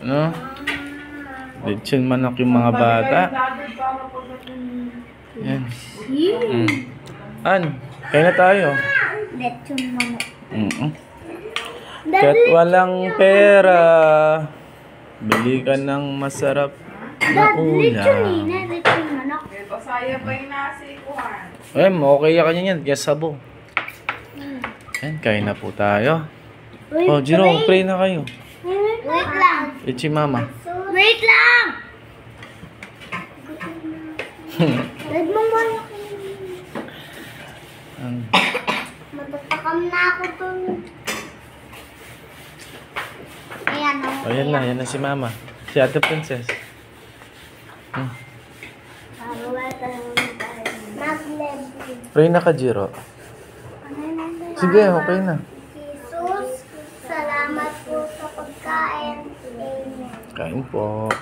No? Lechon manok yung mga bata. Yan. An, kaya na tayo. Lechon manok. Kahit walang pera, bili ka ng masarap na ulam. Lechon manok. Pasaya pa yung nasi kuhan. Okay ka yan. Kaya sabo. Yan, kain na po tayo. Oh, Jerome, pray na kayo. Wait lang. Ichi mama. Wait lang! Wait mo muna. Matatakam na ako dun. Ayan o. Oh, yan na si mama. Si Ate Princess. Pray na ka, Jiro. Sige, okay na. Jesus, salamat po sa pagkain. Amen. Kain po.